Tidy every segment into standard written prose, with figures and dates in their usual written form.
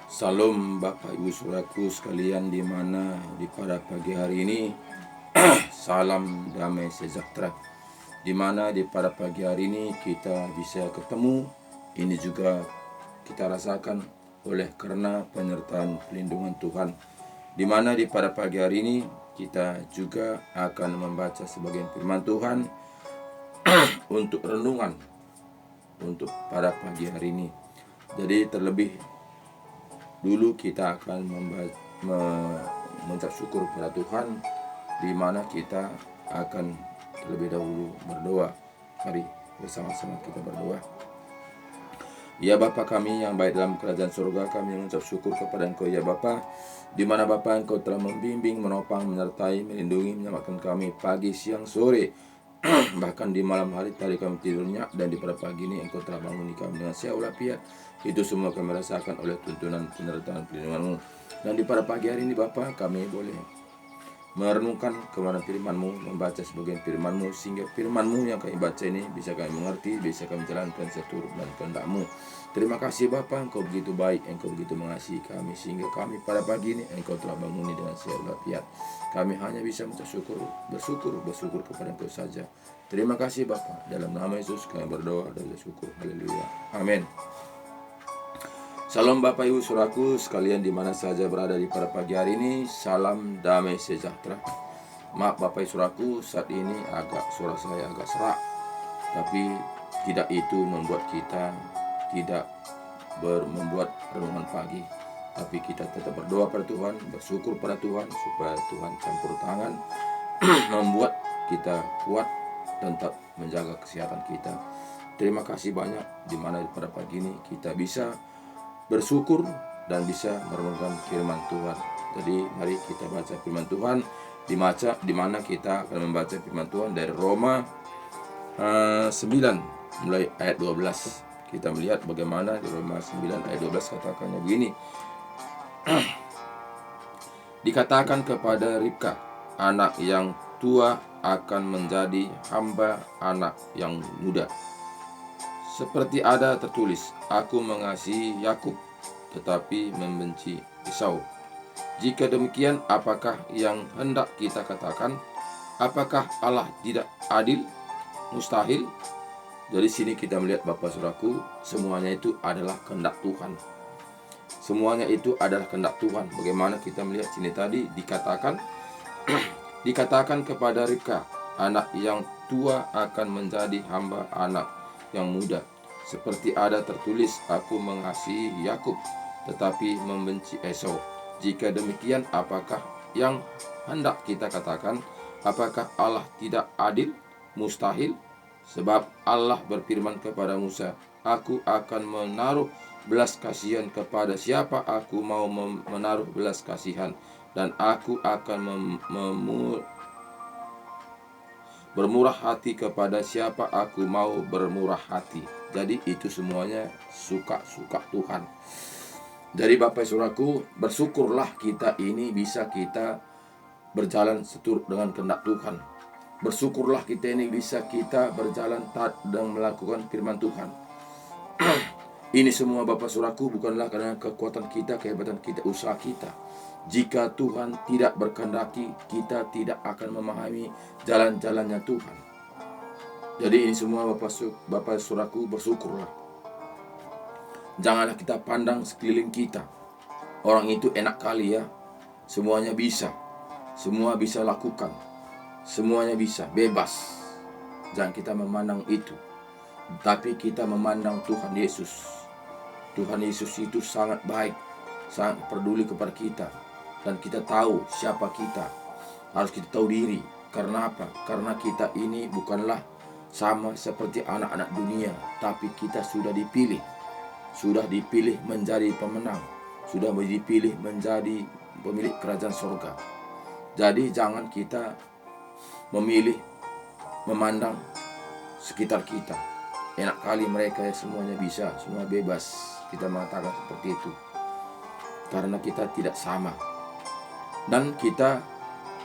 Salam Bapak Ibu Saudaraku sekalian di mana di pada pagi hari ini salam damai sejahtera. Di mana di pada pagi hari ini kita bisa ketemu, ini juga kita rasakan oleh karena penyertaan pelindungan Tuhan. Di mana di pada pagi hari ini kita juga akan membaca sebagian firman Tuhan untuk renungan untuk pada pagi hari ini. Jadi terlebih dulu kita akan mengucap syukur kepada Tuhan, di mana kita akan terlebih dahulu berdoa. Mari bersama-sama kita berdoa. Ya Bapa kami yang baik dalam kerajaan surga, kami mengucap syukur kepada Engkau ya Bapa, di mana Bapa Engkau telah membimbing, menopang, menyertai, melindungi, menyelamatkan kami pagi, siang, sore, bahkan di malam hari tadi kami tidurnya, dan di pada pagi ini Engkau telah banguni kami dengan sehat walafiat. Itu semua kami rasakan oleh tuntunan penyertaan perlindungan-Mu. Dan di pada pagi hari ini Bapa, kami boleh merenungkan kebenaran firman-Mu, membaca sebagian firman-Mu, sehingga firman-Mu yang kami baca ini bisa kami mengerti, bisa kami jalankan seturut dan kehendak-Mu. Terima kasih Bapa, Engkau begitu baik, Engkau begitu mengasihi kami, sehingga kami pada pagi ini Engkau telah banguni dengan sehat walafiat. Kami hanya bisa bersyukur kepada Engkau saja. Terima kasih Bapa, dalam nama Yesus kami berdoa dan bersyukur. Haleluya. Amin. Salam Bapak Ibu Saudaraku sekalian di mana saja berada di pada pagi hari ini. Salam damai sejahtera. Maaf Bapak Ibu Saudaraku, saat ini suara saya agak serak, tapi tidak itu membuat kita tidak membuat renungan pagi. Tapi kita tetap berdoa pada Tuhan, bersyukur pada Tuhan supaya Tuhan campur tangan membuat kita kuat dan tetap menjaga kesehatan kita. Terima kasih banyak di mana pada pagi ini kita bisa bersyukur dan bisa merenungkan firman Tuhan. Jadi mari kita baca firman Tuhan, di mana kita akan membaca firman Tuhan dari Roma 9 mulai ayat 12. Kita melihat bagaimana di Roma 9 ayat 12 katakannya begini. Dikatakan kepada Ribka, anak yang tua akan menjadi hamba anak yang muda. Seperti ada tertulis, aku mengasihi Yakub, tetapi membenci Esau. Jika demikian, apakah yang hendak kita katakan? Apakah Allah tidak adil? Mustahil. Dari sini kita melihat Bapak Saudaraku, semuanya itu adalah kehendak Tuhan. Semuanya itu adalah kehendak Tuhan. Bagaimana kita melihat sini tadi dikatakan, dikatakan kepada Ribka, anak yang tua akan menjadi hamba anak yang muda. Seperti ada tertulis, aku mengasihi Yakub, tetapi membenci Esau. Jika demikian, apakah yang hendak kita katakan? Apakah Allah tidak adil? Mustahil. Sebab Allah berfirman kepada Musa, aku akan menaruh belas kasihan kepada siapa aku mau menaruh belas kasihan, dan aku akan bermurah hati kepada siapa aku mau bermurah hati. Jadi itu semuanya suka Tuhan. Jadi Bapak Saudaraku, bersyukurlah kita ini bisa kita berjalan seturut dengan kehendak Tuhan. Bersyukurlah kita ini bisa kita berjalan taat dan melakukan firman Tuhan. Ini semua Bapak Saudaraku bukanlah karena kekuatan kita, kehebatan kita, usaha kita. Jika Tuhan tidak berkehendaki, kita tidak akan memahami jalan-jalannya Tuhan. Jadi ini semua Bapak Saudaraku, bersyukurlah. Janganlah kita pandang sekeliling kita. Orang itu enak kali ya, semuanya bisa. Semua bisa lakukan. Semuanya bisa, bebas. Jangan kita memandang itu. Tapi kita memandang Tuhan Yesus. Tuhan Yesus itu sangat baik, sangat peduli kepada kita. Dan kita tahu siapa kita. Harus kita tahu diri. Karena apa? Karena kita ini bukanlah sama seperti anak-anak dunia, tapi kita sudah dipilih. Sudah dipilih menjadi pemenang. Sudah dipilih menjadi pemilik kerajaan surga. Jadi jangan kita memandang sekitar kita. Enak kali mereka ya, semuanya bisa, semua bebas. Kita mengatakan seperti itu. Karena kita tidak sama. Dan kita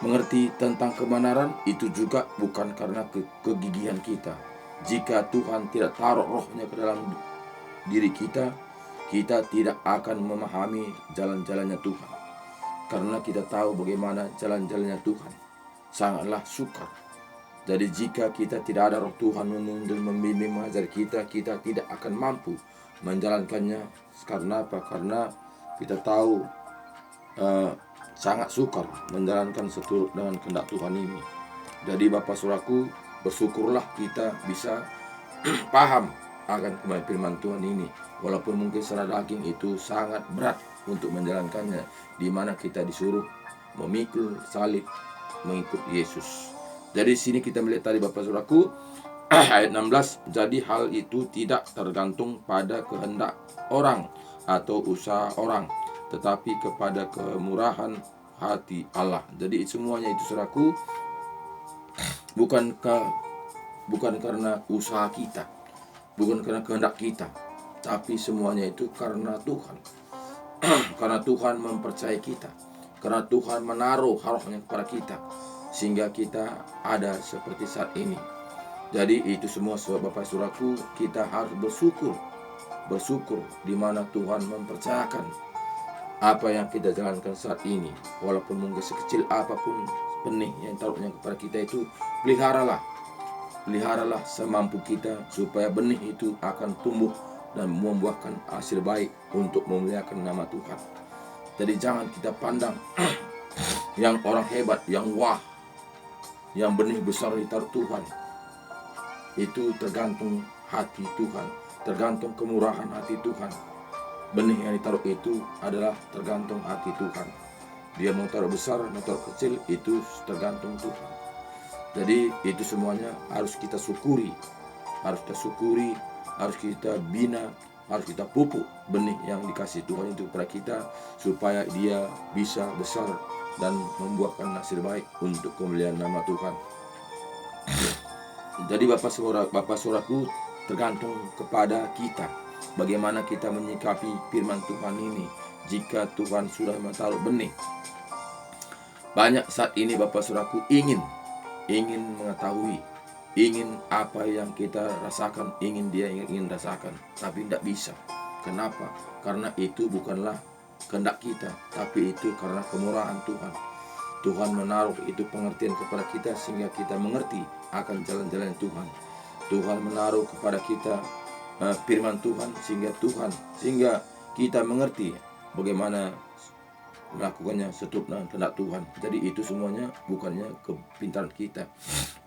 mengerti tentang kebenaran itu juga bukan karena kegigihan kita. Jika Tuhan tidak taruh rohnya ke dalam diri kita, kita tidak akan memahami jalan-jalannya Tuhan. Karena kita tahu bagaimana jalan-jalannya Tuhan, sangatlah sukar. Jadi jika kita tidak ada roh Tuhan menuntun, membimbing, mengajar kita, kita tidak akan mampu menjalankannya. Karena apa? Karena kita tahu sangat sukar menjalankan seturut dengan kehendak Tuhan ini. Jadi Bapak Saudaraku, bersyukurlah kita bisa paham akan firman Tuhan ini. Walaupun mungkin secara daging itu sangat berat untuk menjalankannya, di mana kita disuruh memikul salib mengikut Yesus. Jadi sini kita melihat tadi Bapak Saudaraku, ayat 16, jadi hal itu tidak tergantung pada kehendak orang atau usaha orang, tetapi kepada kemurahan hati Allah. Jadi semuanya itu Saudaraku bukan karena usaha kita, bukan karena kehendak kita, tapi semuanya itu karena Tuhan. Karena Tuhan mempercayai kita, karena Tuhan menaruh rohnya kepada kita, sehingga kita ada seperti saat ini. Jadi itu semua Bapak Saudaraku, kita harus bersyukur di mana Tuhan mempercayakan apa yang kita jalankan saat ini. Walaupun mungkin sekecil apapun benih yang taruhnya kepada kita itu, peliharalah semampu kita, supaya benih itu akan tumbuh dan membuahkan hasil baik untuk memuliakan nama Tuhan. Jadi jangan kita pandang yang orang hebat, yang wah, yang benih besar ditaruh Tuhan. Itu tergantung hati Tuhan, tergantung kemurahan hati Tuhan. Benih yang ditaruh itu adalah tergantung hati Tuhan. Dia mau taruh besar, mau taruh kecil, itu tergantung Tuhan. Jadi itu semuanya harus kita syukuri, harus kita bina, harus kita pupuk benih yang dikasih Tuhan itu kepada kita, supaya dia bisa besar dan membuahkan hasil baik untuk kemuliaan nama Tuhan. Jadi Bapak Saudaraku, tergantung kepada kita bagaimana kita menyikapi firman Tuhan ini. Jika Tuhan sudah menaruh benih, banyak saat ini Bapak Saudaraku ingin mengetahui, ingin apa yang kita rasakan, ingin rasakan, tapi tidak bisa. Kenapa? Karena itu bukanlah kehendak kita, tapi itu karena kemurahan Tuhan. Tuhan menaruh itu pengertian kepada kita sehingga kita mengerti akan jalan-jalan Tuhan. Tuhan menaruh kepada kita firman Tuhan sehingga kita mengerti bagaimana melakukannya seturut dengan kehendak Tuhan. Jadi itu semuanya bukannya kepintaran kita,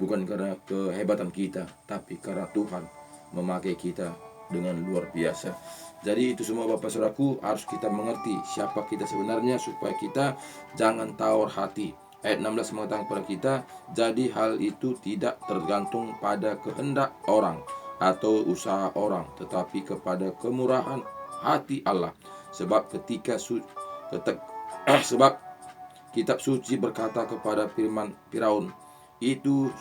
bukan karena kehebatan kita, tapi karena Tuhan memakai kita dengan luar biasa. Jadi itu semua Bapak Saudaraku, harus kita mengerti siapa kita sebenarnya, supaya kita jangan tawar hati. Ayat 16 mengatakan kepada kita, jadi hal itu tidak tergantung pada kehendak orang atau usaha orang, tetapi kepada kemurahan hati Allah. Sebab sebab kitab suci berkata kepada Firaun, itu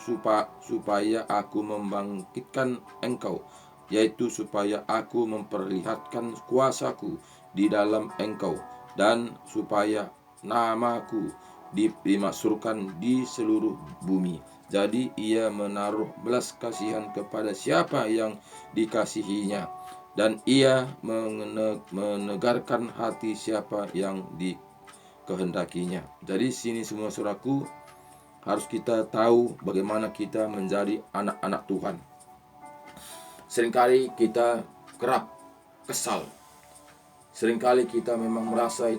supaya aku membangkitkan engkau, yaitu supaya aku memperlihatkan kuasaku di dalam engkau, dan supaya namaku dimasyhurkan di seluruh bumi. Jadi ia menaruh belas kasihan kepada siapa yang dikasihinya, dan ia menegarkan hati siapa yang dikehendakinya. Jadi sini semua saudaraku, harus kita tahu bagaimana kita menjadi anak-anak Tuhan. Seringkali kita kerap kesal, seringkali kita memang merasa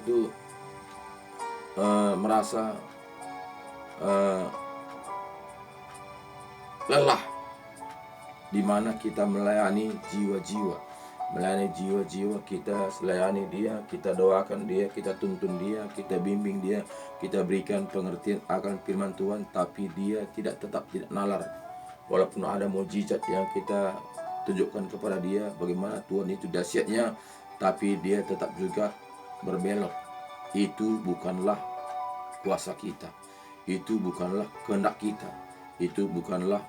lelah, di mana kita melayani jiwa-jiwa, kita melayani dia, kita doakan dia, kita tuntun dia, kita bimbing dia, kita berikan pengertian akan firman Tuhan, tapi dia tetap tidak nalar. Walaupun ada mukjizat yang kita tunjukkan kepada dia bagaimana Tuhan itu dahsyatnya, tapi dia tetap juga berbelok. Itu bukanlah kuasa kita, itu bukanlah kehendak kita, itu bukanlah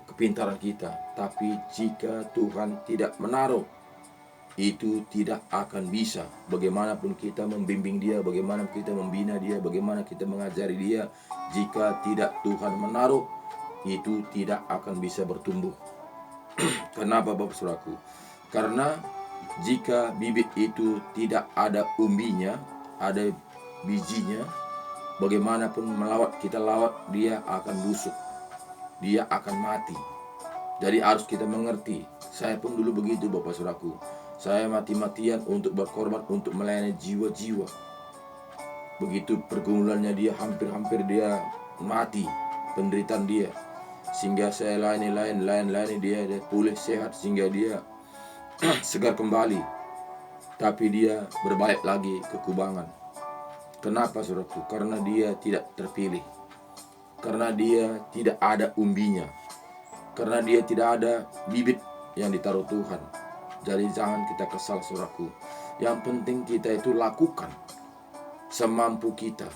kepintaran kita. Tapi jika Tuhan tidak menaruh, itu tidak akan bisa. Bagaimanapun kita membimbing dia, bagaimana kita membina dia, bagaimana kita mengajari dia, jika tidak Tuhan menaruh, itu tidak akan bisa bertumbuh. Kenapa Bapak Saudaraku? Karena jika bibit itu tidak ada umbinya, ada bijinya, bagaimanapun kita lawat, dia akan busuk, dia akan mati. Jadi harus kita mengerti. Saya pun dulu begitu, Bapak Saudaraku. Saya mati-matian untuk berkorban, untuk melayani jiwa-jiwa. Begitu pergumulannya dia hampir-hampir dia mati, penderitaan dia, sehingga saya layani dia pulih sehat, sehingga dia segar kembali. Tapi dia berbalik lagi ke kubangan. Kenapa, saudaraku? Karena dia tidak terpilih, karena dia tidak ada umbinya, karena dia tidak ada bibit yang ditaruh Tuhan. Jadi jangan kita kesal, saudaraku. Yang penting kita itu lakukan semampu kita.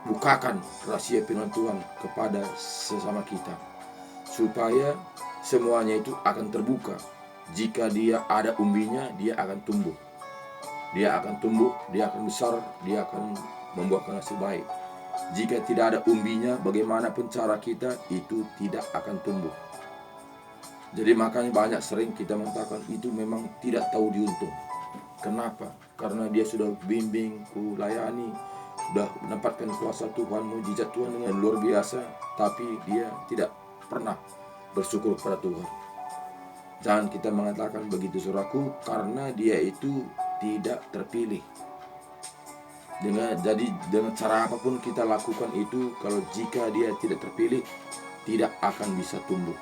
Bukakan rahasia firman Tuhan kepada sesama kita, supaya semuanya itu akan terbuka. Jika dia ada umbinya, dia akan tumbuh. Dia akan tumbuh, dia akan besar, dia akan membuahkan hasil baik. Jika tidak ada umbinya, bagaimanapun cara kita, itu tidak akan tumbuh. Jadi makanya banyak sering kita mengatakan itu memang tidak tahu diuntung. Kenapa? Karena dia sudah bimbing, layani, sudah mendapatkan kuasa Tuhan, mujizat Tuhan dengan luar biasa, tapi dia tidak pernah bersyukur kepada Tuhan. Jangan kita mengatakan begitu, saudaraku, karena dia itu tidak terpilih. Jadi dengan cara apapun kita lakukan itu, kalau jika dia tidak terpilih, tidak akan bisa tumbuh.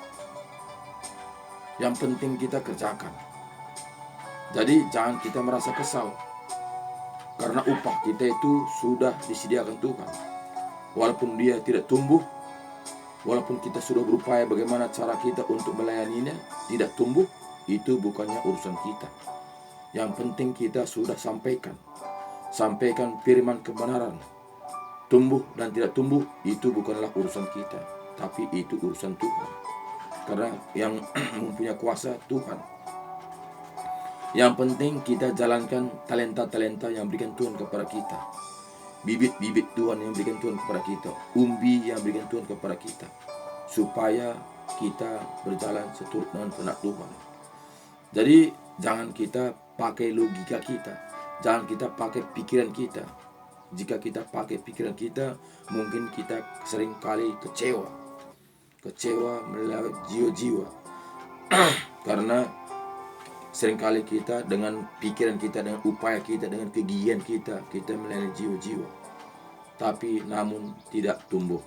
Yang penting kita kerjakan. Jadi jangan kita merasa kesal, karena upah kita itu sudah disediakan Tuhan. Walaupun dia tidak tumbuh, walaupun kita sudah berupaya bagaimana cara kita untuk melayaninya, tidak tumbuh, itu bukannya urusan kita. Yang penting kita sudah sampaikan firman kebenaran. Tumbuh dan tidak tumbuh, itu bukanlah urusan kita, tapi itu urusan Tuhan. Karena yang mempunyai kuasa Tuhan. Yang penting kita jalankan talenta-talenta yang berikan Tuhan kepada kita. Bibit-bibit Tuhan yang berikan Tuhan kepada kita. Umbi yang berikan Tuhan kepada kita. Supaya kita berjalan seturut dengan kehendak Tuhan. Jadi jangan kita pakai logika kita. Jangan kita pakai pikiran kita. Jika kita pakai pikiran kita, mungkin kita seringkali kecewa melewat jiwa-jiwa. Karena seringkali kita dengan pikiran kita, dengan upaya kita, dengan kegigihan kita melayani jiwa-jiwa, tapi namun tidak tumbuh.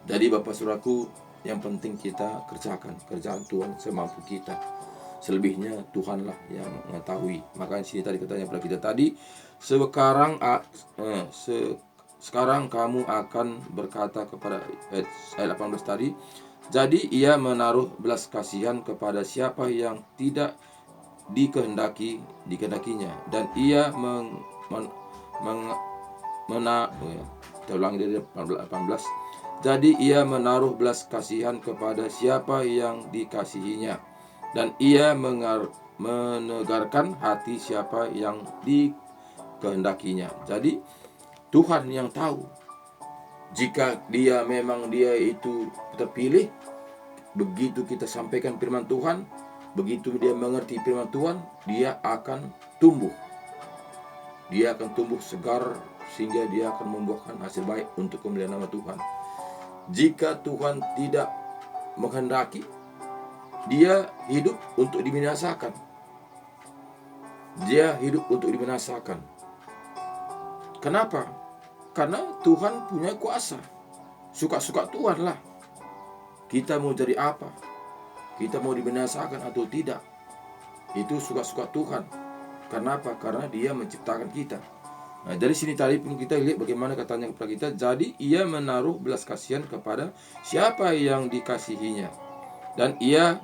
Jadi Bapak Saudaraku, yang penting kita kerjakan kerjaan Tuhan semampu kita. Selebihnya Tuhanlah yang mengetahui. Makanya sini tadi katanya pada kita tadi, sekarang kamu akan berkata kepada ayat 18 tadi, jadi ia menaruh belas kasihan kepada siapa yang tidak dikehendakinya, dan ia dari 18. Jadi ia menaruh belas kasihan kepada siapa yang dikasihinya, dan ia menegarkan hati siapa yang dikehendakinya. Jadi Tuhan yang tahu. Jika dia memang dia itu terpilih, begitu kita sampaikan firman Tuhan, begitu dia mengerti firman Tuhan, dia akan tumbuh. Dia akan tumbuh segar, sehingga dia akan membuahkan hasil baik untuk kemuliaan nama Tuhan. Jika Tuhan tidak menghendaki, dia hidup untuk dibinasakan. Dia hidup untuk dibinasakan. Kenapa? Karena Tuhan punya kuasa. Suka-suka Tuhan lah. Kita mau jadi apa? Kita mau dibinasakan atau tidak? Itu suka-suka Tuhan. Kenapa? Karena dia menciptakan kita. Nah, dari sini tadi pun kita lihat bagaimana katanya kepada kita. Jadi ia menaruh belas kasihan kepada siapa yang dikasihinya, dan ia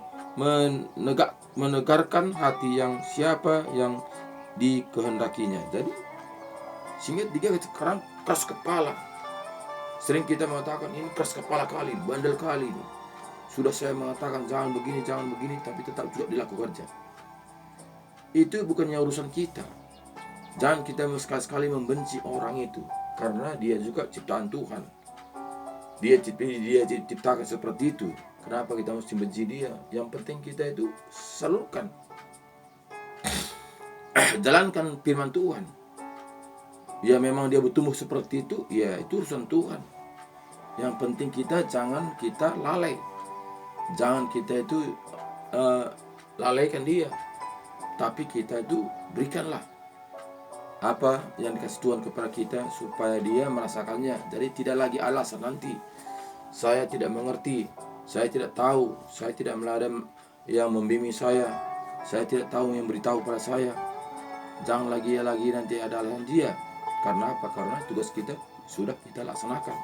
menegarkan hati yang siapa yang dikehendakinya. Jadi sehingga dia sekarang keras kepala. Sering kita mengatakan ini keras kepala kali, bandel kali ini. Sudah saya mengatakan jangan begini, tapi tetap juga dilakukannya. Itu bukannya urusan kita. Jangan kita sekali-sekali membenci orang itu, karena dia juga ciptaan Tuhan. Dia diciptakan seperti itu. Kenapa kita mesti benci dia? Yang penting kita itu salurkan jalankan firman Tuhan. Ya memang dia bertumbuh seperti itu, ya itu urusan Tuhan. Yang penting jangan kita lalai. Jangan kita itu lalaikan dia. Tapi kita itu berikanlah apa yang dikasih Tuhan kepada kita supaya dia merasakannya. Jadi tidak lagi alasan nanti saya tidak mengerti, saya tidak tahu, saya tidak meladang yang membimbing saya tidak tahu yang beritahu pada saya. Jangan lagi nanti ada alasan dia. Karena apa? Karena tugas kita sudah kita laksanakan.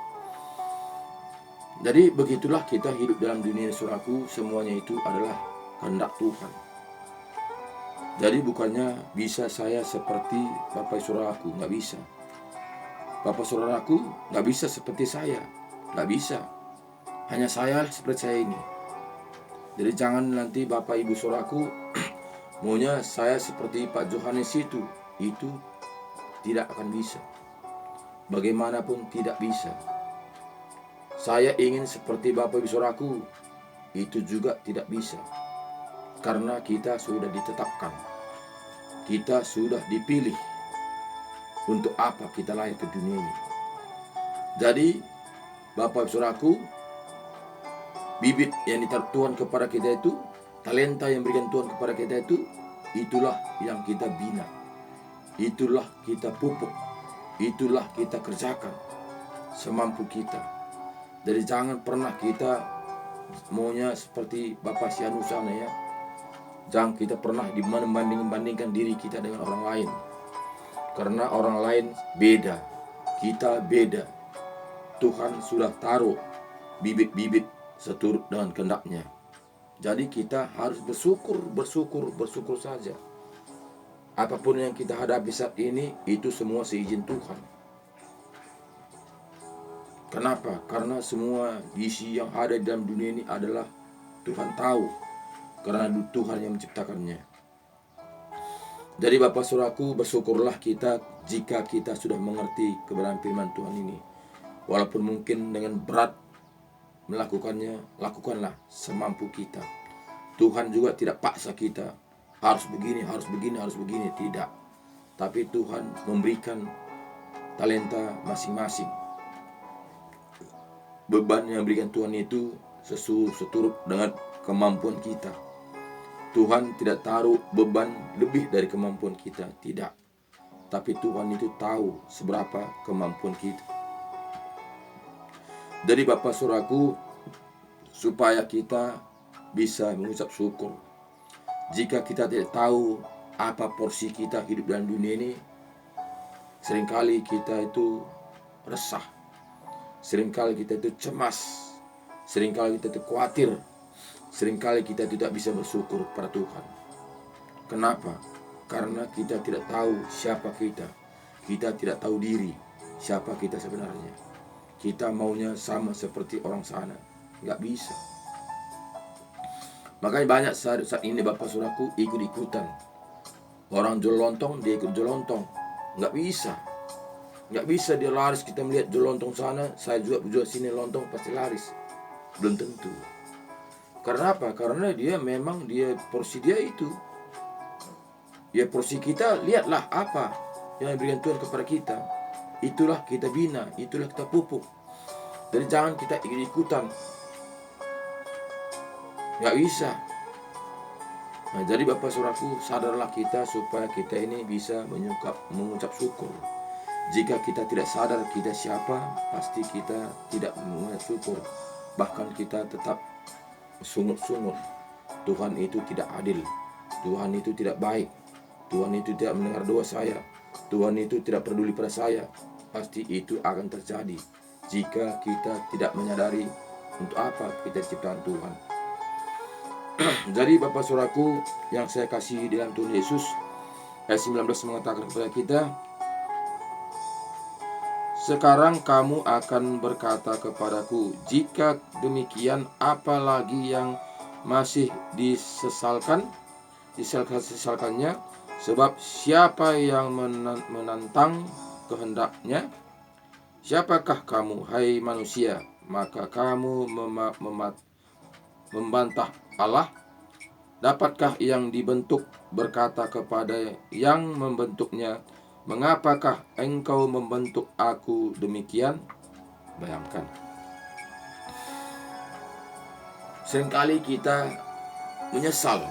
Jadi begitulah kita hidup dalam dunia, saudaraku. Semuanya itu adalah kehendak Tuhan. Jadi bukannya bisa saya seperti Bapak saudaraku, nggak bisa. Bapak saudaraku nggak bisa seperti saya, nggak bisa. Hanya saya seperti saya ini. Jadi jangan nanti Bapak Ibu saudaraku maunya saya seperti Pak Yohanes itu tidak akan bisa. Bagaimanapun tidak bisa. Saya ingin seperti Bapak Ibu saudaraku, itu juga tidak bisa. Karena kita sudah ditetapkan, kita sudah dipilih. Untuk apa kita lahir ke dunia ini? Jadi Bapak Ibu saudaraku, bibit yang ditaruh Tuhan kepada kita itu, talenta yang berikan Tuhan kepada kita itu, itulah yang kita bina, itulah kita pupuk, itulah kita kerjakan semampu kita. Jadi jangan pernah kita maunya seperti Bapak Sianu sana ya. Jangan kita pernah membandingkan diri kita dengan orang lain. Karena orang lain beda, kita beda. Tuhan sudah taruh bibit-bibit seturut dengan kehendaknya. Jadi kita harus bersyukur saja. Apapun yang kita hadapi saat ini, itu semua seizin Tuhan. Kenapa? Karena semua isi yang ada di dalam dunia ini adalah Tuhan tahu. Karena Tuhan yang menciptakannya. Jadi Bapak saudaraku, bersyukurlah kita jika kita sudah mengerti kebenaran firman Tuhan ini. Walaupun mungkin dengan berat melakukannya, lakukanlah semampu kita. Tuhan juga tidak paksa kita harus begini, tidak. Tapi Tuhan memberikan talenta masing-masing. Beban yang diberikan Tuhan itu seturut dengan kemampuan kita. Tuhan tidak taruh beban lebih dari kemampuan kita, tidak. Tapi Tuhan itu tahu seberapa kemampuan kita. Jadi Bapak saudaraku, supaya kita bisa mengucap syukur. Jika kita tidak tahu apa porsi kita hidup dalam dunia ini, seringkali kita itu resah, seringkali kita itu cemas, seringkali kita itu khawatir, seringkali kita tidak bisa bersyukur pada Tuhan. Kenapa? Karena kita tidak tahu siapa kita. Kita tidak tahu diri, siapa kita sebenarnya. Kita maunya sama seperti orang sana. Nggak bisa. Makanya banyak saat ini Bapak saudaraku ikut-ikutan. Orang jual lontong, dia ikut jual lontong. Nggak bisa. Nggak bisa dia laris. Kita melihat jual lontong sana, saya juga jual sini lontong, pasti laris. Belum tentu. Karena apa? Karena dia memang porsi dia itu. Ya porsi kita, lihatlah apa yang diberikan Tuhan kepada kita. Itulah kita bina, itulah kita pupuk. Jadi jangan kita ikut-ikutan. Nggak bisa. Nah, jadi Bapak saudaraku, sadarlah kita supaya kita ini bisa mengucap syukur. Jika kita tidak sadar kita siapa, pasti kita tidak mengucap syukur. Bahkan kita tetap sungut-sungut. Tuhan itu tidak adil. Tuhan itu tidak baik. Tuhan itu tidak mendengar doa saya. Tuhan itu tidak peduli pada saya. Pasti itu akan terjadi jika kita tidak menyadari untuk apa kita diciptakan Tuhan. Jadi Bapak saudaraku yang saya kasih di dalam Tuhan Yesus, ayat 19 mengatakan kepada kita, sekarang kamu akan berkata kepadaku, jika demikian apalagi yang masih disesalkannya, sebab siapa yang menantang kehendaknya? Siapakah kamu, hai manusia, maka kamu membantah Allah? Dapatkah yang dibentuk berkata kepada yang membentuknya, "Mengapakah engkau membentuk aku demikian?" Bayangkan. Seringkali kita menyesal.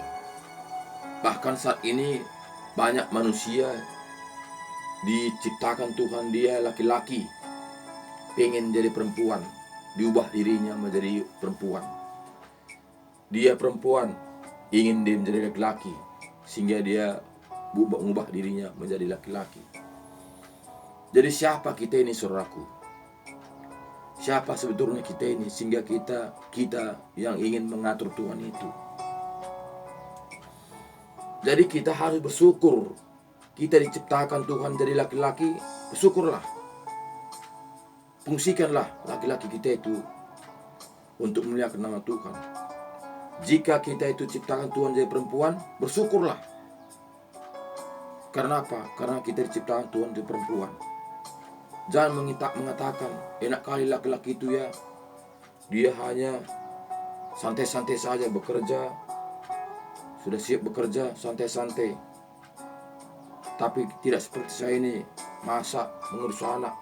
Bahkan saat ini banyak manusia diciptakan Tuhan dia laki-laki, pengen jadi perempuan, diubah dirinya menjadi perempuan. Dia perempuan, ingin dia menjadi laki-laki, sehingga dia mengubah dirinya menjadi laki-laki. Jadi siapa kita ini, saudaraku? Siapa sebetulnya kita ini sehingga kita yang ingin mengatur Tuhan itu? Jadi kita harus bersyukur. Kita diciptakan Tuhan jadi laki-laki, bersyukurlah. Fungsikanlah laki-laki kita itu untuk memuliakan nama Tuhan. Jika kita itu ciptakan Tuhan jadi perempuan, bersyukurlah. Karena apa? Karena kita diciptakan Tuhan jadi perempuan. Jangan mengatakan, enak kali laki-laki itu ya, dia hanya santai-santai saja bekerja, sudah siap bekerja santai-santai. Tapi tidak seperti saya ini, masak, mengurus anak,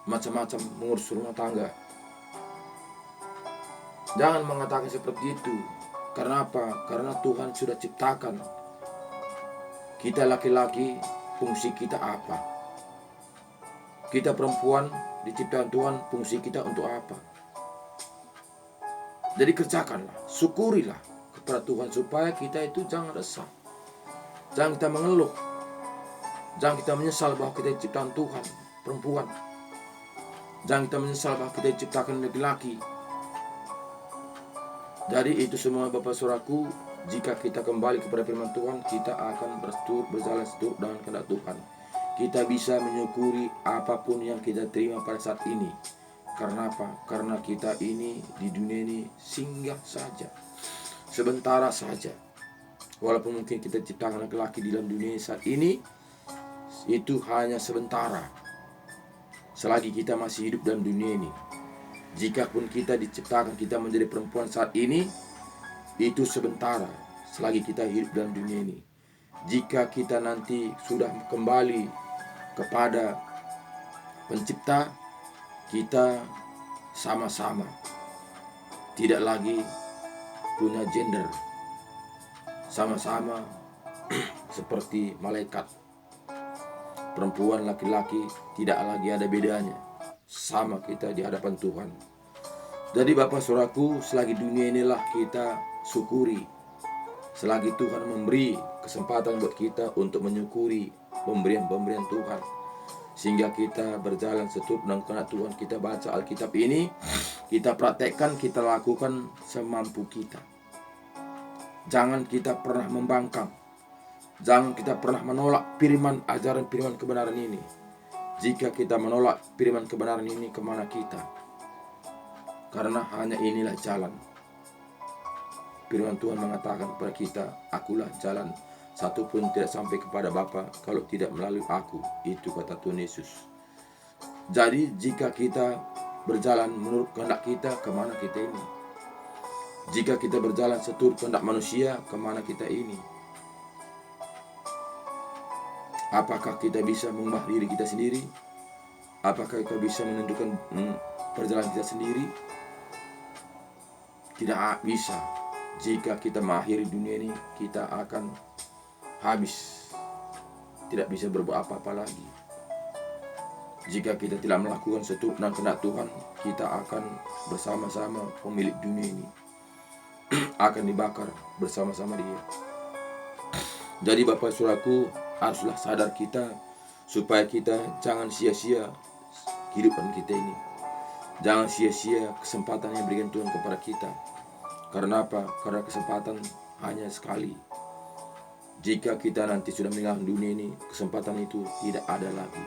macam-macam, mengurus rumah tangga. Jangan mengatakan seperti itu. Karena apa? Karena Tuhan sudah ciptakan kita laki-laki, fungsi kita apa? Kita perempuan diciptakan Tuhan, fungsi kita untuk apa? Jadi kerjakanlah, syukurilah kepada Tuhan supaya kita itu jangan resah. Jangan kita mengeluh. Jangan kita menyesal bahwa kita diciptakan Tuhan, perempuan. Jangan kita menyesal bahwa kita diciptakan laki-laki. Jadi itu semua Bapak Saudaraku, jika kita kembali kepada firman Tuhan, kita akan berjalan seturut dengan kehendak Tuhan. Kita bisa menyukuri apapun yang kita terima pada saat ini. Karena apa? Karena kita ini di dunia ini singgah saja, sementara saja. Walaupun mungkin kita diciptakan laki-laki di dalam dunia saat ini, itu hanya sementara. Selagi kita masih hidup dalam dunia ini. Jikapun kita diciptakan kita menjadi perempuan saat ini, itu sementara selagi kita hidup dalam dunia ini. Jika kita nanti sudah kembali kepada pencipta, kita sama-sama tidak lagi punya gender, sama-sama seperti malaikat. Perempuan laki-laki tidak lagi ada bedanya, sama kita di hadapan Tuhan. Jadi Bapak Saudaraku, selagi dunia inilah kita syukuri. Selagi Tuhan memberi kesempatan buat kita untuk menyukuri pemberian-pemberian Tuhan, sehingga kita berjalan seturut dengan kehendak Tuhan. Kita baca Alkitab ini, kita praktekkan, kita lakukan semampu kita. Jangan kita pernah membangkang. Jangan kita pernah menolak firman, ajaran firman kebenaran ini. Jika kita menolak firman kebenaran ini, kemana kita? Karena hanya inilah jalan. Firman Tuhan mengatakan kepada kita, akulah jalan, satu pun tidak sampai kepada Bapa kalau tidak melalui aku. Itu kata Tuhan Yesus. Jadi jika kita berjalan menurut kehendak kita, kemana kita ini? Jika kita berjalan seturut kehendak manusia, kemana kita ini? Apakah kita bisa mengubah diri kita sendiri? Apakah kita bisa menentukan perjalanan kita sendiri? Tidak bisa. Jika kita mengakhiri dunia ini, kita akan habis. Tidak bisa berbuat apa-apa lagi. Jika kita tidak melakukan seturut dengan kehendak Tuhan, kita akan bersama-sama pemilik dunia ini. Akan dibakar bersama-sama Dia. Jadi Bapak Saudaraku, haruslah sadar kita supaya kita jangan sia-sia kehidupan kita ini. Jangan sia-sia kesempatan yang diberikan Tuhan kepada kita. Karena apa? Karena kesempatan hanya sekali. Jika kita nanti sudah meninggalkan dunia ini, kesempatan itu tidak ada lagi.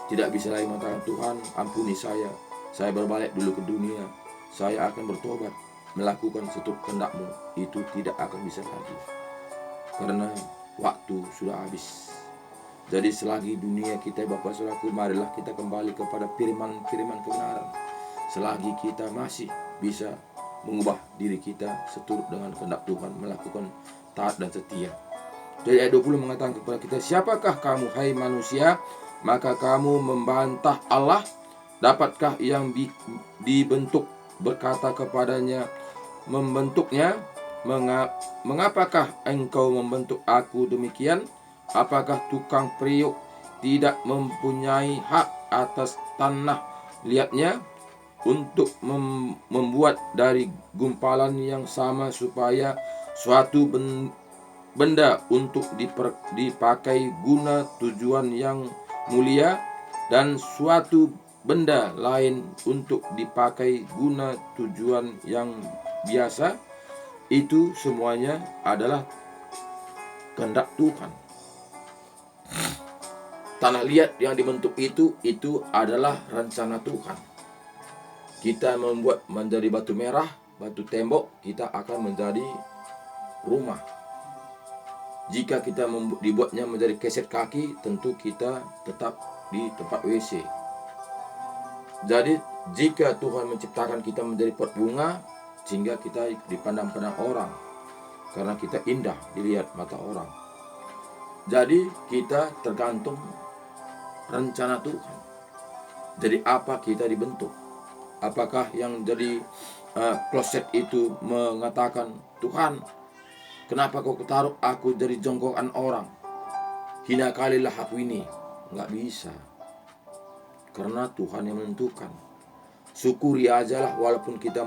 Tidak bisa lagi mengatakan, Tuhan ampuni saya berbalik dulu ke dunia, saya akan bertobat, melakukan seturut kehendak-Mu. Itu tidak akan bisa lagi. Karena waktu sudah habis. Jadi selagi dunia kita Bapak Saudaraku, marilah kita kembali kepada firman-firman kebenaran. Selagi kita masih bisa mengubah diri kita seturut dengan kehendak Tuhan, melakukan taat dan setia. Jadi ayat 20 mengatakan kepada kita, siapakah kamu hai manusia, maka kamu membantah Allah? Dapatkah yang dibentuk berkata kepadanya, membentuknya, mengapakah engkau membentuk aku demikian? Apakah tukang periuk tidak mempunyai hak atas tanah liatnya untuk membuat dari gumpalan yang sama supaya suatu benda untuk dipakai guna tujuan yang mulia dan suatu benda lain untuk dipakai guna tujuan yang biasa? Itu semuanya adalah kehendak Tuhan. Tanah liat yang dibentuk itu adalah rencana Tuhan. Kita membuat menjadi batu merah, batu tembok, kita akan menjadi rumah. Jika kita dibuatnya menjadi keset kaki, tentu kita tetap di tempat WC. Jadi jika Tuhan menciptakan kita menjadi pot bunga, sehingga kita dipandang-pandang orang, karena kita indah dilihat mata orang. Jadi kita tergantung rencana Tuhan. Jadi apa kita dibentuk? Apakah yang jadi kloset itu mengatakan, Tuhan, kenapa kau taruh aku jadi jongkokan orang? Hina kalilah aku ini. Nggak bisa. Karena Tuhan yang menentukan. Syukuri ajalah walaupun kita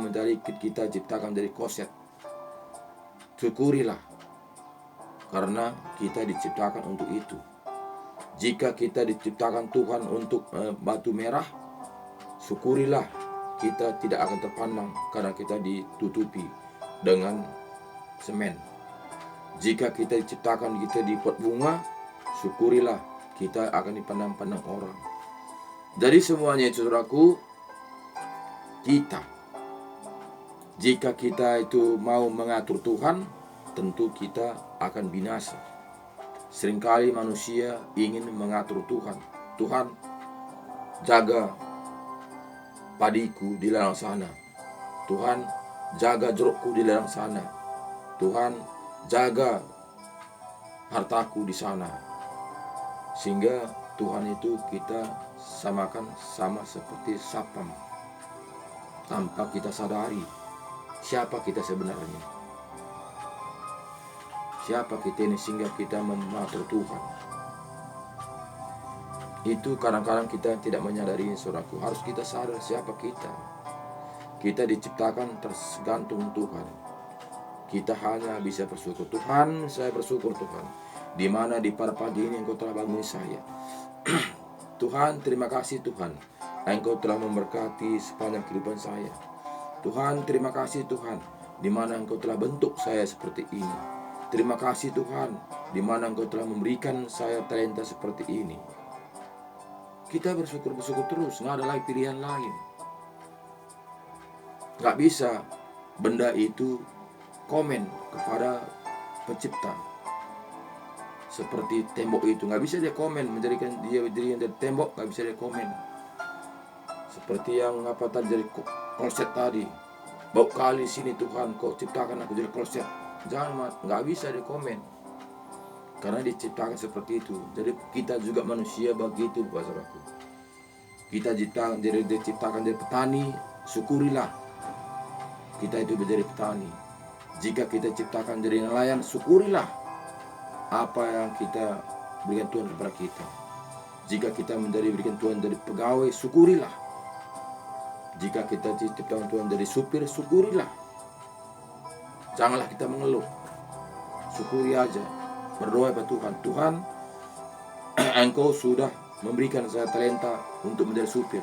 ciptakan dari kloset. Syukurilah. Karena kita diciptakan untuk itu. Jika kita diciptakan Tuhan untuk batu merah, syukurilah, kita tidak akan terpandang karena kita ditutupi dengan semen. Jika kita diciptakan kita di pot bunga, syukurilah, kita akan dipandang-pandang orang. Jadi semuanya itu, saudaraku, jika kita itu mau mengatur Tuhan, tentu kita akan binasa. Seringkali manusia ingin mengatur Tuhan. Tuhan, jaga padiku di ladang sana. Tuhan, jaga jerukku di ladang sana. Tuhan, jaga hartaku di sana. Sehingga Tuhan itu kita samakan sama seperti sapam, tanpa kita sadari siapa kita sebenarnya. Siapa kita ini sehingga kita mengatur Tuhan. Itu kadang-kadang kita tidak menyadari, saudaraku. Harus kita sadar siapa kita. Kita diciptakan tergantung Tuhan. Kita hanya bisa bersyukur. Tuhan, saya bersyukur Tuhan. Di mana di pada pagi ini Engkau telah bangun saya. Tuhan, terima kasih Tuhan. Engkau telah memberkati sepanjang kehidupan saya. Tuhan, terima kasih Tuhan. Di mana Engkau telah bentuk saya seperti ini. Terima kasih Tuhan, di mana Engkau telah memberikan saya talenta seperti ini. Kita bersyukur terus, nggak ada lagi pilihan lain. Nggak bisa benda itu komen kepada pencipta. Seperti tembok itu, nggak bisa dia komen, menjadikan dia jadi tembok, nggak bisa dia komen. Seperti yang tadi jadi kloset tadi. Bau kali sini Tuhan, kau ciptakan aku jadi kloset. Jangan, nggak bisa dikomen karena diciptakan seperti itu. Jadi kita juga manusia begitu, saudaraku. Kita diciptakan dari petani, syukurilah kita itu menjadi petani. Jika kita ciptakan dari nelayan, syukurilah apa yang kita berikan Tuhan kepada kita. Jika kita berikan Tuhan dari pegawai, syukurilah. Jika kita diciptakan Tuhan dari supir, syukurilah. Janganlah kita mengeluh. Syukuri aja. Berdoa kepada Tuhan. Tuhan, Engkau sudah memberikan saya talenta untuk menjadi supir.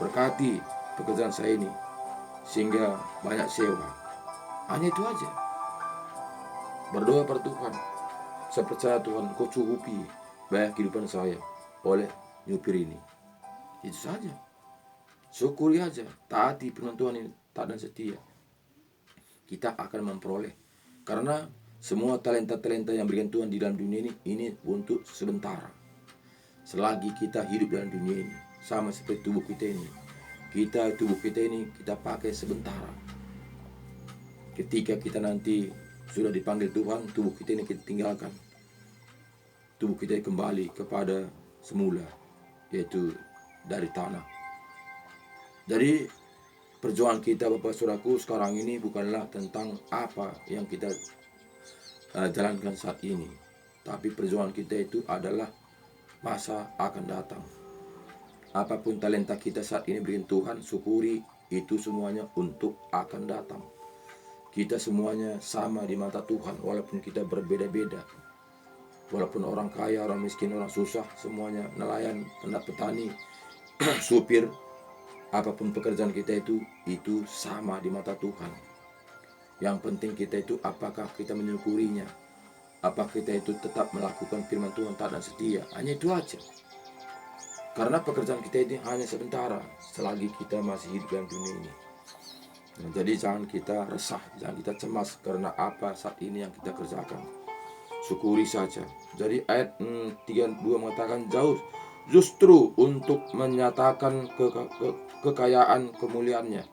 Berkati pekerjaan saya ini sehingga banyak sewa. Hanya itu aja. Berdoa kepada Tuhan. Saya percaya Tuhan, Kau cukupi biaya kehidupan saya oleh nyupir ini. Itu saja. Syukuri aja. Taati firman Tuhan ini, taat dan setia. Kita akan memperoleh. Karena semua talenta-talenta yang berikan Tuhan di dalam dunia ini untuk sementara. Selagi kita hidup dalam dunia ini, sama seperti tubuh kita ini. Tubuh kita ini kita pakai sementara. ketika kita nanti sudah dipanggil Tuhan, tubuh kita ini kita tinggalkan. Tubuh kita kembali kepada semula, yaitu dari tanah. Jadi perjuangan kita Bapak Saudaraku sekarang ini bukanlah tentang apa yang kita jalankan saat ini, tapi perjuangan kita itu adalah masa akan datang. Apapun talenta kita saat ini berikan Tuhan, syukuri, itu semuanya untuk akan datang. Kita semuanya sama di mata Tuhan, walaupun kita berbeda-beda. Walaupun orang kaya, orang miskin, orang susah, semuanya nelayan, petani, supir, apapun pekerjaan kita itu sama di mata Tuhan. Yang penting kita itu apakah kita menyukurinya, apakah kita itu tetap melakukan firman Tuhan taat dan setia. Hanya itu aja. Karena pekerjaan kita ini hanya sementara selagi kita masih hidup dalam dunia ini. Nah, jadi jangan kita resah, jangan kita cemas karena apa saat ini yang kita kerjakan. Syukuri saja. Jadi ayat 32 mengatakan justru untuk menyatakan kekayaan kemuliaannya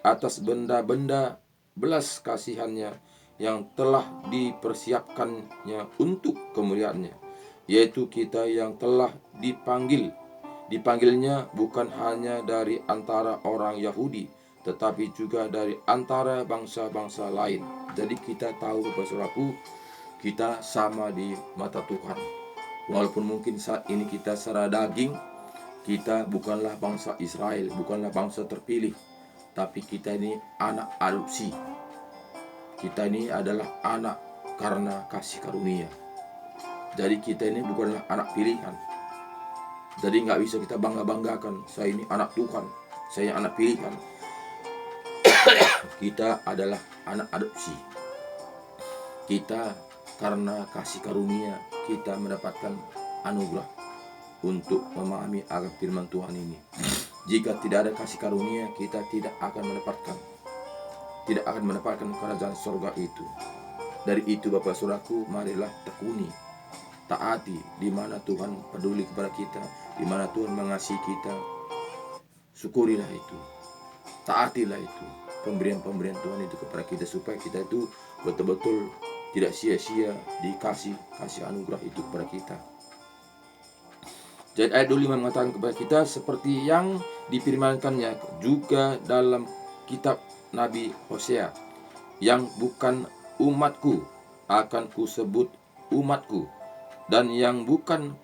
atas benda-benda belas kasihannya yang telah dipersiapkannya untuk kemuliaannya, yaitu kita yang telah Dipanggilnya bukan hanya dari antara orang Yahudi, tetapi juga dari antara bangsa-bangsa lain. Jadi kita tahu Bapak Saudaraku, kita sama di mata Tuhan. Walaupun mungkin saat ini kita secara daging, kita bukanlah bangsa Israel, bukanlah bangsa terpilih, tapi kita ini anak adopsi. Kita ini adalah anak karena kasih karunia. Jadi kita ini bukanlah anak pilihan. Jadi nggak bisa kita bangga-banggakan, saya ini anak Tuhan, saya anak pilihan. Kita adalah anak adopsi. Kita karena kasih karunia, kita mendapatkan anugerah untuk memahami akan firman Tuhan ini. Jika tidak ada kasih karunia, kita tidak akan mendapatkan kerajaan surga itu. Dari itu Bapak Saudaraku, marilah tekuni, taati di mana Tuhan peduli kepada kita, di mana Tuhan mengasihi kita. Syukurilah itu, taatilah itu pemberian-pemberian Tuhan itu kepada kita, supaya kita itu betul-betul tidak sia-sia dikasih anugerah itu kepada kita. Jadi ayat 25 mengatakan kepada kita seperti yang difirmankannya juga dalam kitab Nabi Hosea, yang bukan umatku akan kusebut umatku, dan yang bukan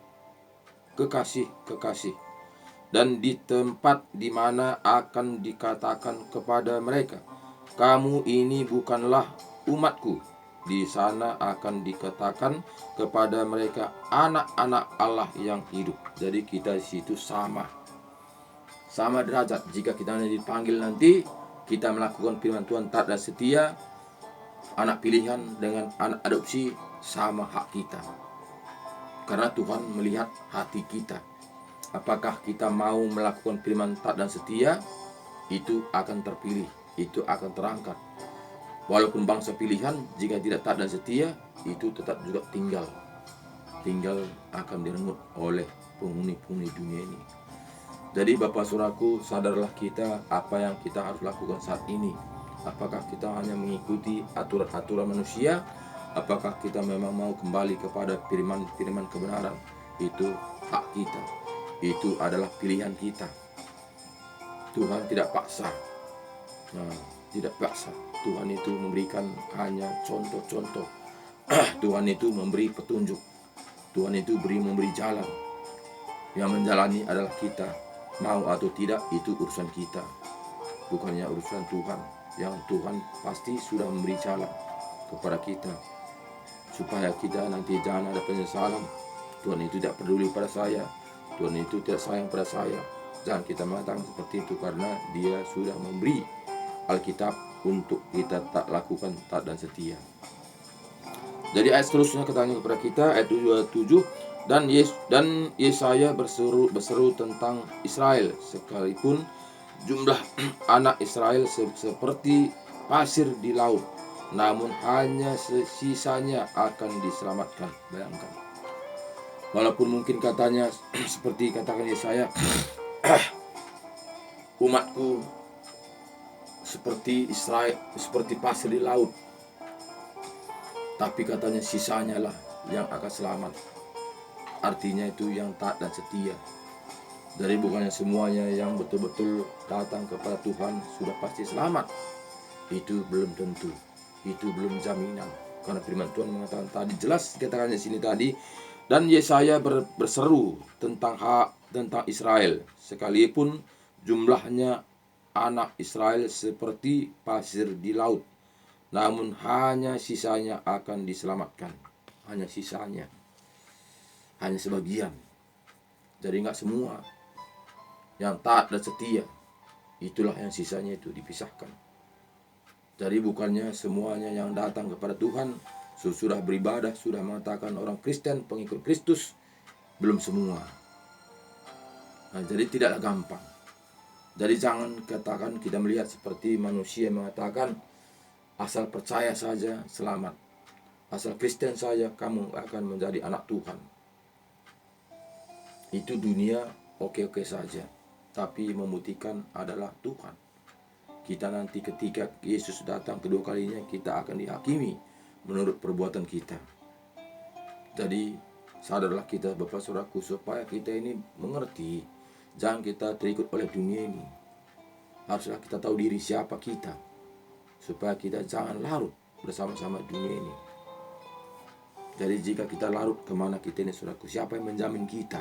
kekasih, dan di tempat di mana akan dikatakan kepada mereka, kamu ini bukanlah umatku, di sana akan dikatakan kepada mereka anak-anak Allah yang hidup. Jadi kita di situ sama derajat. Jika kita dipanggil nanti, kita melakukan firman Tuhan taat dan setia, anak pilihan dengan anak adopsi sama hak kita. Karena Tuhan melihat hati kita. Apakah kita mau melakukan firman taat dan setia, itu akan terpilih, itu akan terangkat. Walaupun bangsa pilihan, jika tidak taat dan setia, itu tetap juga tinggal akan direnggut oleh penghuni dunia ini. Jadi Bapak Saudaraku, sadarlah kita apa yang kita harus lakukan saat ini. Apakah kita hanya mengikuti aturan-aturan manusia? Apakah kita memang mau kembali kepada firman kebenaran? Itu hak kita. Itu adalah pilihan kita. Tuhan tidak paksa. Tidak paksa. Tuhan itu memberikan hanya contoh-contoh. Tuhan itu memberi petunjuk. Tuhan itu memberi jalan. Yang menjalani adalah kita. Mau atau tidak, itu urusan kita, bukannya urusan Tuhan. Yang Tuhan pasti sudah memberi jalan kepada kita, supaya kita nanti jangan ada penyesalan. Tuhan itu tidak peduli pada saya, Tuhan itu tidak sayang pada saya. Jangan kita mengatakan seperti itu, karena Dia sudah memberi Alkitab untuk kita tak lakukan taat dan setia. Jadi ayat seterusnya katanya kepada kita, ayat 27, dan Yesaya berseru tentang Israel, sekalipun jumlah anak Israel seperti pasir di laut, namun hanya sisanya akan diselamatkan. Bayangkan, walaupun mungkin katanya seperti katakan Yesaya, umatku seperti Israel, seperti pasir di laut. Tapi katanya sisanya lah yang akan selamat. Artinya itu yang taat dan setia. Jadi bukannya semuanya yang betul-betul datang kepada Tuhan sudah pasti selamat. Itu belum tentu. Itu belum jaminan. Karena firman Tuhan mengatakan tadi, jelas dikatakan di sini tadi, dan Yesaya berseru tentang Israel, sekalipun jumlahnya anak Israel seperti pasir di laut, namun hanya sisanya akan diselamatkan. Hanya sisanya, hanya sebagian. Jadi nggak semua yang taat dan setia, itulah yang sisanya itu dipisahkan. Jadi bukannya semuanya yang datang kepada Tuhan sudah beribadah, sudah mengatakan orang Kristen, pengikut Kristus, belum semua. Nah, jadi tidaklah gampang. Jadi jangan katakan kita melihat seperti manusia mengatakan asal percaya saja selamat, asal Kristen saja kamu akan menjadi anak Tuhan. Itu dunia oke-oke saja, tapi membuktikan adalah Tuhan. Kita nanti ketika Yesus datang kedua kalinya, kita akan dihakimi menurut perbuatan kita. Jadi sadarlah kita Bapak Saudaraku, supaya kita ini mengerti, jangan kita terikut oleh dunia ini. Haruslah kita tahu diri siapa kita, supaya kita jangan larut bersama-sama dunia ini. Jadi jika kita larut, kemana kita ini Saudaraku? Siapa yang menjamin kita?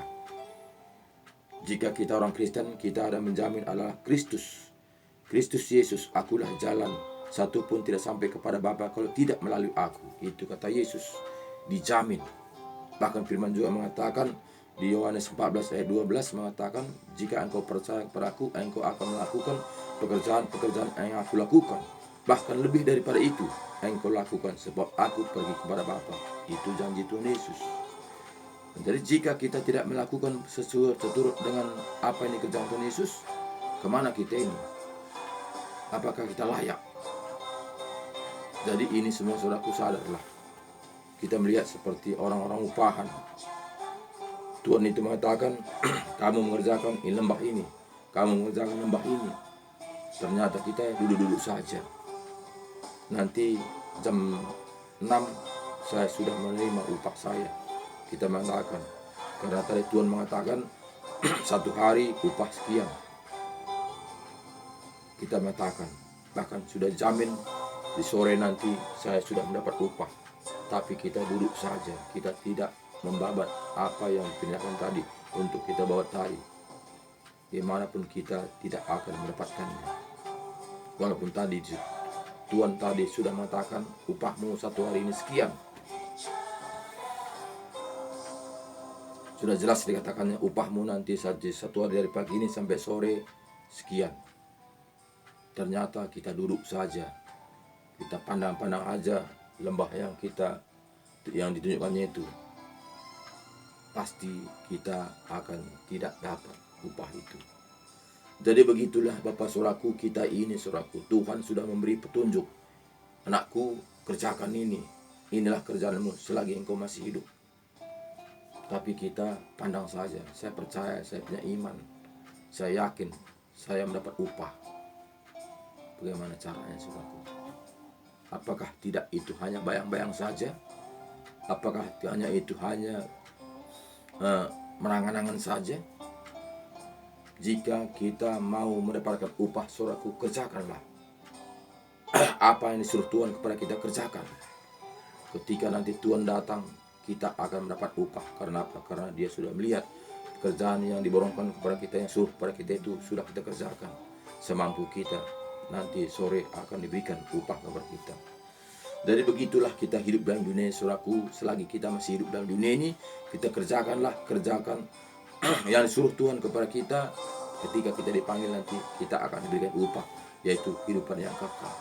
Jika kita orang Kristen, kita ada menjamin adalah Kristus. Kristus Yesus, akulah jalan, satu pun tidak sampai kepada Bapa kalau tidak melalui aku. Itu kata Yesus, dijamin. Bahkan firman juga mengatakan di Yohanes 14 ayat 12 mengatakan, jika engkau percaya kepada aku, engkau akan melakukan pekerjaan-pekerjaan yang aku lakukan. Bahkan lebih daripada itu, engkau lakukan sebab aku pergi kepada Bapa. Itu janji Tuhan Yesus. Jadi jika kita tidak melakukan seturut dengan apa yang dikerjakan Tuhan Yesus, kemana kita ini? Apakah kita layak? Jadi ini semua saudaraku sadarlah. Kita melihat seperti orang-orang upahan. Tuhan itu mengatakan, kamu mengerjakan lembah ini, kamu mengerjakan lembah ini. Ternyata kita duduk-duduk saja. Nanti jam 6 saya sudah menerima upah saya. Kita mengatakan, karena tadi Tuhan mengatakan satu hari upah sekian. Kita mengatakan, bahkan sudah jamin di sore nanti saya sudah mendapat upah. Tapi kita duduk saja, kita tidak membabat apa yang dipindahkan tadi untuk kita bawa tadi. Dimanapun kita tidak akan mendapatkannya. Walaupun tadi Tuhan tadi sudah mengatakan upahmu satu hari ini sekian. Sudah jelas dikatakannya upahmu nanti saja satu hari dari pagi ini sampai sore sekian. Ternyata kita duduk saja, kita pandang-pandang aja lembah yang ditunjukkannya itu. Pasti kita akan tidak dapat upah itu. Jadi begitulah Bapak Saudaraku, kita ini Saudaraku, Tuhan sudah memberi petunjuk. Anakku, kerjakan ini. Inilah kerjaanmu selagi engkau masih hidup. Tapi kita pandang saja, saya percaya, saya punya iman, saya yakin, saya mendapat upah. Bagaimana caranya Saudaraku? Apakah tidak itu hanya bayang-bayang saja? Apakah hanya itu hanya menangan-angan saja? Jika kita mau mendapatkan upah Saudaraku, kerjakanlah. Apa yang disuruh Tuhan kepada kita, kerjakan. Ketika nanti Tuhan datang, kita akan mendapat upah. Karena apa? Karena dia sudah melihat pekerjaan yang diborongkan kepada kita, yang suruh kepada kita itu sudah kita kerjakan semampu kita. Nanti sore akan diberikan upah kepada kita. Jadi begitulah kita hidup dalam dunia Saudaraku. Selagi kita masih hidup dalam dunia ini, kita kerjakan yang disuruh Tuhan kepada kita. Ketika kita dipanggil nanti, kita akan diberikan upah, yaitu kehidupan yang kekal.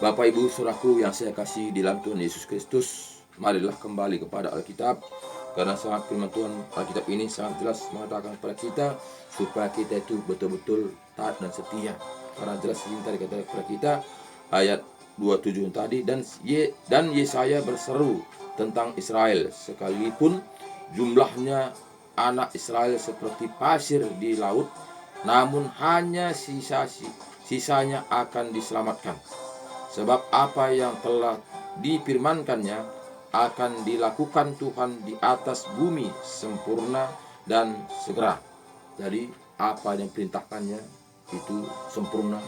Bapak Ibu Saudaraku yang saya kasih di dalam Tuhan Yesus Kristus, marilah kembali kepada Alkitab. Karena sangat firman Tuhan, Alkitab ini sangat jelas mengatakan kepada kita supaya kita itu betul-betul taat dan setia. Karena jelas ini tadi kata kepada kita ayat 27 tadi, dan Yesaya berseru tentang Israel, sekalipun jumlahnya anak Israel seperti pasir di laut, namun hanya sisanya akan diselamatkan. Sebab apa yang telah difirmankannya akan dilakukan Tuhan di atas bumi sempurna dan segera. Jadi apa yang diperintahkannya itu sempurna